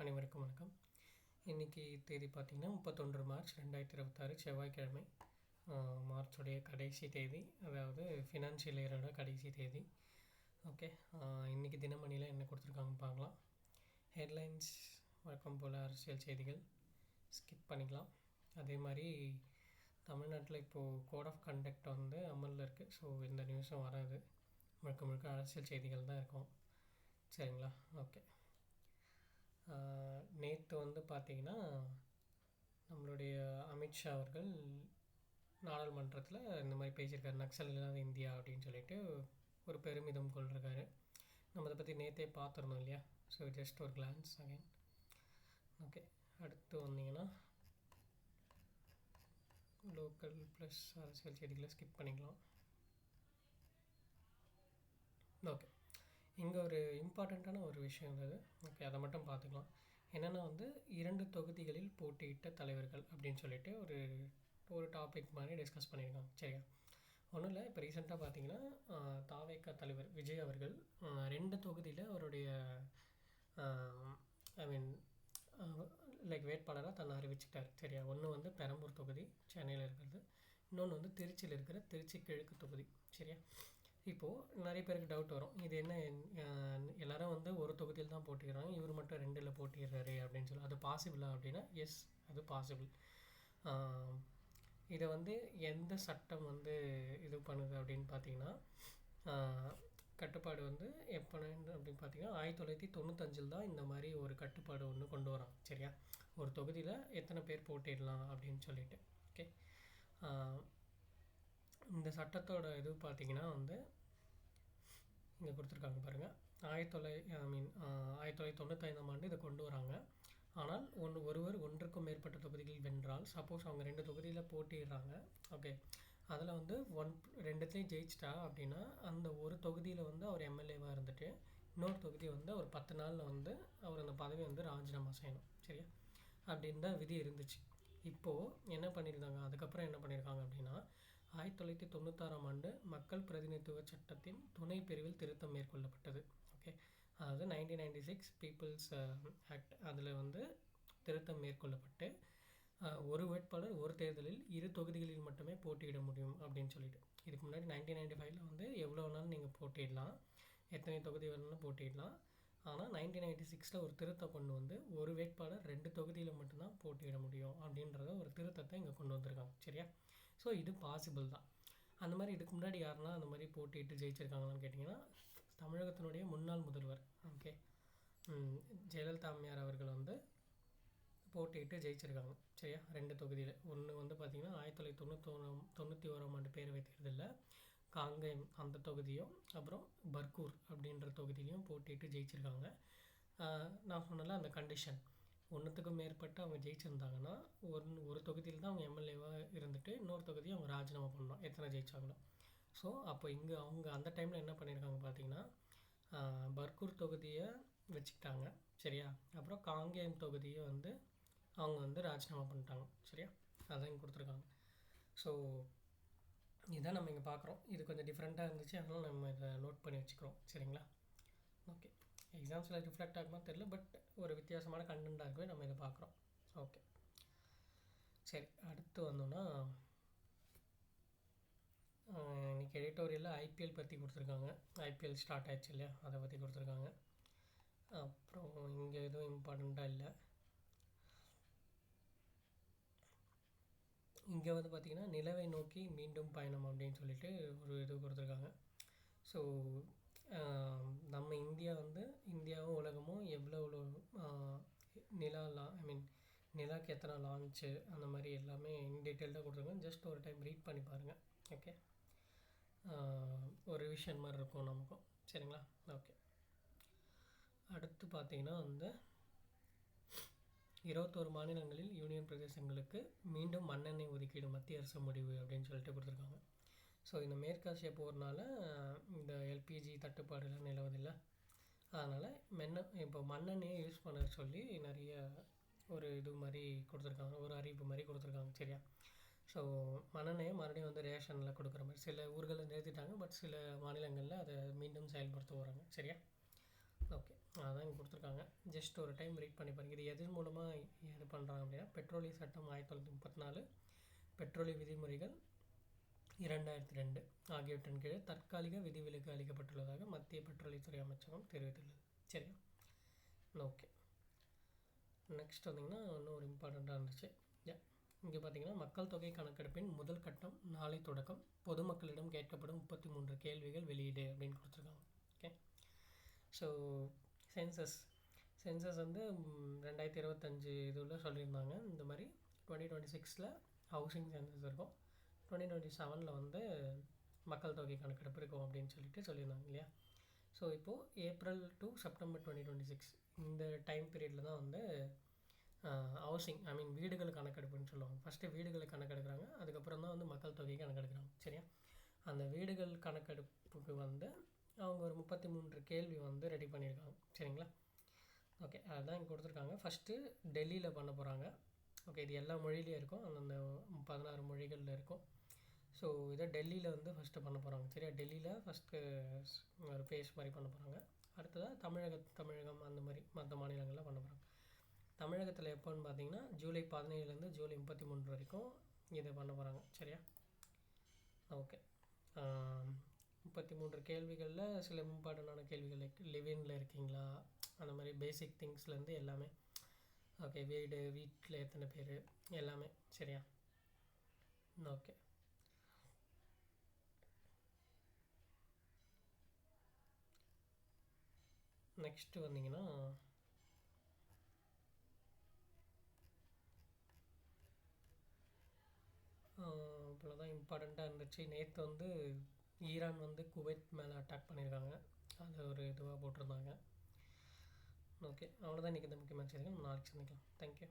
அனைவருக்கும் வணக்கம். இன்றைக்கி தேதி பார்த்திங்கன்னா 31 மார்ச் 2026 செவ்வாய்க்கிழமை. மார்ச்சுடைய கடைசி தேதி, அதாவது ஃபினான்ஷியல் இயரோட கடைசி தேதி. ஓகே, இன்றைக்கி தினமணியில் என்ன கொடுத்துருக்காங்கன்னு பார்க்கலாம். ஹெட்லைன்ஸ் வழக்கம் போல் அரசியல் செய்திகள் ஸ்கிப் பண்ணிக்கலாம். அதே மாதிரி தமிழ்நாட்டில் இப்போது கோட் ஆஃப் கண்டக்ட் அமலில் இருக்குது. ஸோ இந்த நியூஸும் வராது, முழுக்க முழுக்க அரசியல் செய்திகள் தான் இருக்கும். சரிங்களா? ஓகே. நேற்று பார்த்திங்கன்னா நம்மளுடைய அமித்ஷா அவர்கள் நாடாளுமன்றத்தில் இந்த மாதிரி பேசியிருக்காரு, நக்சல் இல்லாத இந்தியா அப்படின்னு சொல்லிட்டு ஒரு பெருமிதம் கொள்கிறாரு. நம்ம அதை பற்றி நேற்றே பார்த்துருந்தோம் இல்லையா? ஸோ ஜஸ்ட் ஒரு கிளான்ஸ் அகைன். ஓகே, அடுத்து வந்தீங்கன்னா லோக்கல் ப்ளஸ் அரசியல் செய்திகளை ஸ்கிப் பண்ணிக்கலாம். ஓகே, இங்கே ஒரு இம்பார்ட்டண்ட்டான ஒரு விஷயம் இருந்தது. ஓகே, அதை மட்டும் பார்த்துக்கலாம். என்னென்னா 2 தொகுதிகளில் போட்டியிட்ட தலைவர்கள் அப்படின்னு சொல்லிட்டு ஒரு டாபிக் மாதிரி டிஸ்கஸ் பண்ணியிருக்காங்க. சரியா? ஒன்றும் இல்லை, இப்போ ரீசெண்டாக பார்த்தீங்கன்னா தாவேகா தலைவர் விஜய் அவர்கள் 2 தொகுதியில் அவருடைய வேட்பாளராக தன்னை அறிவிச்சிட்டார். சரியா? ஒன்று பெரம்பூர் தொகுதி சென்னையில் இருக்கிறது, இன்னொன்று திருச்சியில் இருக்கிற திருச்சி கிழக்கு தொகுதி. சரியா? இப்போது நிறைய பேருக்கு டவுட் வரும், இது என்ன எல்லோரும் ஒரு தொகுதியில் தான் போட்டிடுறாங்க, இவர் மட்டும் 2ல் போட்டிடுறாரு அப்படின்னு சொல்லி. அது பாசிபிளா அப்படின்னா எஸ், அது பாசிபிள். இதை எந்த சட்டம் இது பண்ணுது அப்படின்னு பார்த்தீங்கன்னா, கட்டுப்பாடு எப்போ அப்படின்னு பார்த்தீங்கன்னா 1995 தான் இந்த மாதிரி ஒரு கட்டுப்பாடு ஒன்று கொண்டு வராங்க. சரியா? ஒரு தொகுதியில் எத்தனை பேர் போட்டிடலாம் அப்படின்னு சொல்லிட்டு. ஓகே, இந்த சட்டத்தோட இது பார்த்திங்கன்னா இங்கே கொடுத்துருக்காங்க பாருங்கள். 1995ஆம் ஆண்டு இதை கொண்டு வராங்க. ஆனால் ஒருவர் ஒன்றுக்கும் மேற்பட்ட தொகுதிகள் வென்றால், சப்போஸ் அவங்க 2 தொகுதியில் போட்டிடுறாங்க. ஓகே, அதில் 2த்தையும் ஜெயிச்சிட்டா அப்படின்னா அந்த ஒரு தொகுதியில் அவர் எம்எல்ஏவாக இருந்துட்டு இன்னொரு தொகுதி ஒரு 10 நாளில் அவர் அந்த பதவி ராஜினாமா செய்யணும். சரியா? அப்படின்னு தான் விதி இருந்துச்சு. இப்போது என்ன பண்ணியிருந்தாங்க, அதுக்கப்புறம் என்ன பண்ணியிருக்காங்க அப்படின்னா 1996ஆம் ஆண்டு மக்கள் பிரதிநிதித்துவ சட்டத்தின் துணை பிரிவில் திருத்தம் மேற்கொள்ளப்பட்டது. ஓகே, அதாவது 1996 பீப்புள்ஸ் ஆக்ட், அதில் திருத்தம் மேற்கொள்ளப்பட்டு ஒரு வேட்பாளர் ஒரு தேர்தலில் 2 தொகுதிகளில் மட்டுமே போட்டியிட முடியும் அப்படின்னு சொல்லிட்டு. இதுக்கு முன்னாடி 1995 எவ்வளோ நாள் நீங்கள் போட்டிடலாம், எத்தனை தொகுதி வேணும்னு போட்டிடலாம். ஆனால் 1996 ஒரு திருத்தம் கொண்டு ஒரு வேட்பாளர் 2 தொகுதியில் மட்டும்தான் போட்டியிட முடியும் அப்படின்றத ஒரு திருத்தத்தை இங்கே கொண்டு வந்திருக்காங்க. சரியா? ஸோ இது பாசிபிள் தான். அந்த மாதிரி இதுக்கு முன்னாடி யாருன்னா அந்த மாதிரி போட்டிட்டு ஜெயிச்சிருக்காங்களான்னு கேட்டிங்கன்னா, தமிழகத்தினுடைய முன்னாள் முதல்வர் ஓகே ஜெயலலிதா அம்மையார் அவர்கள் போட்டிட்டு ஜெயிச்சிருக்காங்க. சரியா? 2 தொகுதியில். ஒன்று பார்த்திங்கன்னா 1991ஆம் ஆண்டு பேரவைத் தேர்தலில் காங்கேயம் அந்த தொகுதியும், அப்புறம் பர்கூர் அப்படின்ற தொகுதியிலையும் போட்டிட்டு ஜெயிச்சிருக்காங்க. நான் சொன்னல அந்த கண்டிஷன், ஒன்றுத்துக்கும் மேற்பட்டு அவங்க ஜெயிச்சிருந்தாங்கன்னா ஒரு தொகுதியில் தான் அவங்க எம்எல்ஏவாக இருந்துட்டு இன்னொரு தொகுதியை அவங்க ராஜினாமா பண்ணணும், எத்தனை ஜெயிச்சாங்களோ. ஸோ அப்போ இங்கே அவங்க அந்த டைமில் என்ன பண்ணியிருக்காங்க பார்த்தீங்கன்னா, பர்கூர் தொகுதியை வச்சுக்கிட்டாங்க. சரியா? அப்புறம் காங்கேயம் தொகுதியை அவங்க ராஜினாமா பண்ணிட்டாங்க. சரியா? அதான் இங்கே கொடுத்துருக்காங்க. ஸோ இதான் நம்ம இங்கே பார்க்குறோம். இது கொஞ்சம் டிஃப்ரெண்ட்டாக இருந்துச்சு, அதனால் நம்ம இதை நோட் பண்ணி வச்சுக்கிறோம். சரிங்களா? ஓகே, எக்ஸாம்ஸில் ரிஃப்ளெக்ட் ஆகுமா தெரியல, பட் ஒரு வித்தியாசமான கண்டென்ட்டாக இருக்கவே நம்ம இதை பார்க்குறோம். ஓகே, சரி. அடுத்து வந்தோன்னா இன்றைக்கி எடிட்டோரியலில் ஐபிஎல் பற்றி கொடுத்துருக்காங்க. ஐபிஎல் ஸ்டார்ட் ஆகிடுச்சு இல்லையா, அதை பற்றி கொடுத்துருக்காங்க. அப்புறம் இங்கே எதுவும் இம்பார்ட்டண்ட்டாக இல்லை. இங்கே பார்த்திங்கன்னா நிலவை நோக்கி மீண்டும் பயணம் அப்படின்னு சொல்லிட்டு ஒரு இது கொடுத்துருக்காங்க. ஸோ நம்ம இந்தியாவும் உலகமும் எவ்வளோ நிலாக்கு எத்தனை லான்ச்சு அந்த மாதிரி எல்லாமே இன் டீட்டெயில்டாக கொடுத்துருக்காங்க. ஜஸ்ட் ஒரு டைம் ரீட் பண்ணி பாருங்கள். ஓகே, ஒரு விஷயம் மாதிரி இருக்கும் நமக்கும். சரிங்களா? ஓகே, அடுத்து பார்த்திங்கன்னா 21 மாநிலங்களில் யூனியன் பிரதேசங்களுக்கு மீண்டும் மண்ணெண்ணெய் ஒதுக்கீடு மத்திய அரசு முடிவு அப்படின்னு சொல்லிட்டு கொடுத்துருக்காங்க. ஸோ இந்த மேற்காசிய போகிறனால இந்த எல்பிஜி தட்டுப்பாடுலாம் நிலவதில்லை. அதனால் இப்போ மண்ணெண்ணெயை யூஸ் பண்ண சொல்லி நிறைய ஒரு இது மாதிரி கொடுத்துருக்காங்க, ஒரு அறிவிப்பு மாதிரி கொடுத்துருக்காங்க. சரியா? ஸோ மண்ணெண்ணெயை மறுபடியும் ரேஷனில் கொடுக்குற மாதிரி சில ஊர்களில் நிறுத்திட்டாங்க, பட் சில மாநிலங்களில் அதை மீண்டும் செயல்படுத்த போகிறாங்க. சரியா? ஓகே. அதான் இங்கே கொடுத்துருக்காங்க. ஜஸ்ட் ஒரு டைம் ரீட் பண்ணி பாருங்க. இது எது மூலமாக இது பண்ணுறாங்க அப்படின்னா, பெட்ரோலிய சட்டம் 1934, பெட்ரோலிய விதிமுறைகள் 2002 ஆகியவற்றின் கீழ் தற்காலிக விதிவிலக்கு அளிக்கப்பட்டுள்ளதாக மத்திய பெட்ரோலியத்துறை அமைச்சகம் தெரிவித்துள்ளது. சரியா? ஓகே. நெக்ஸ்ட் வந்தீங்கன்னா இன்னும் ஒரு இம்பார்ட்டண்ட்டாக இருந்துச்சு. இங்கே பார்த்தீங்கன்னா, மக்கள் தொகை கணக்கெடுப்பின் முதல் கட்டம் நாளை தொடக்கம். பொதுமக்களிடம் கேட்கப்படும் 33 கேள்விகள் வெளியீடு அப்படின்னு கொடுத்துருக்காங்க. ஓகே. ஸோ சென்சஸ் வந்து 2025 இதில் சொல்லியிருந்தாங்க. இந்த மாதிரி 2026 ஹவுசிங் சென்சஸ் இருக்கும், 2027 வந்து மக்கள் தொகை கணக்கெடுப்பு இருக்கும் அப்படின்னு சொல்லியிருந்தாங்க இல்லையா. ஸோ இப்போது ஏப்ரல் டு செப்டம்பர் 2026 இந்த டைம் பீரியடில் தான் வந்து ஹவுசிங் வீடுகள் கணக்கெடுப்புன்னு சொல்லுவாங்க. ஃபஸ்ட்டு வீடுகளை கணக்கெடுக்கிறாங்க, அதுக்கப்புறம் தான் வந்து மக்கள் தொகை கணக்கெடுக்கிறாங்க. சரியா? அந்த வீடுகள் கணக்கெடுப்புக்கு வந்து அவங்க ஒரு 33 கேள்வி வந்து ரெடி பண்ணியிருக்காங்க. சரிங்களா? ஓகே, அதுதான் இங்கே கொடுத்துருக்காங்க. ஃபஸ்ட்டு டெல்லியில் பண்ண போகிறாங்க. ஓகே, இது எல்லா மொழியிலையும் இருக்கும், அந்தந்த 16 மொழிகளில் இருக்கும். ஸோ இதை டெல்லியில் வந்து ஃபஸ்ட்டு பண்ண போகிறாங்க. சரியா? டெல்லியில் ஃபஸ்ட்டு ஒரு பேஸ் மாதிரி பண்ண போகிறாங்க. அடுத்ததாக தமிழகம் அந்த மாதிரி மற்ற மாநிலங்களில் பண்ண போகிறாங்க. தமிழகத்தில் எப்போன்னு பார்த்தீங்கன்னா, ஜூலை 17லேருந்து ஜூலை 33 வரைக்கும் இதை பண்ண போகிறாங்க. சரியா? ஓகே. 33 கேள்விகளில் சில இம்பார்ட்டண்டான கேள்விகள் லிவிங்கில் இருக்கீங்களா, அந்த மாதிரி பேசிக் திங்ஸ்லேருந்து எல்லாமே. ஓகே, வீட்டில் எத்தனை பேர் எல்லாமே. சரியா? ஓகே. நெக்ஸ்ட்டு வந்தீங்கன்னா, இவ்வளோதான் இம்பார்ட்டண்ட்டாக இருந்துச்சு. நேற்று வந்து ஈரான் வந்து குவைத் மேலே அட்டாக் பண்ணியிருக்காங்க, அது ஒரு இதுவாக போட்டிருந்தாங்க. ஓகே, அவ்வளோதான் இன்றைக்கி இந்த முக்கியமான செய்திகள். நம்ம நாளைக்கு சந்திக்கலாம். தேங்க்யூ.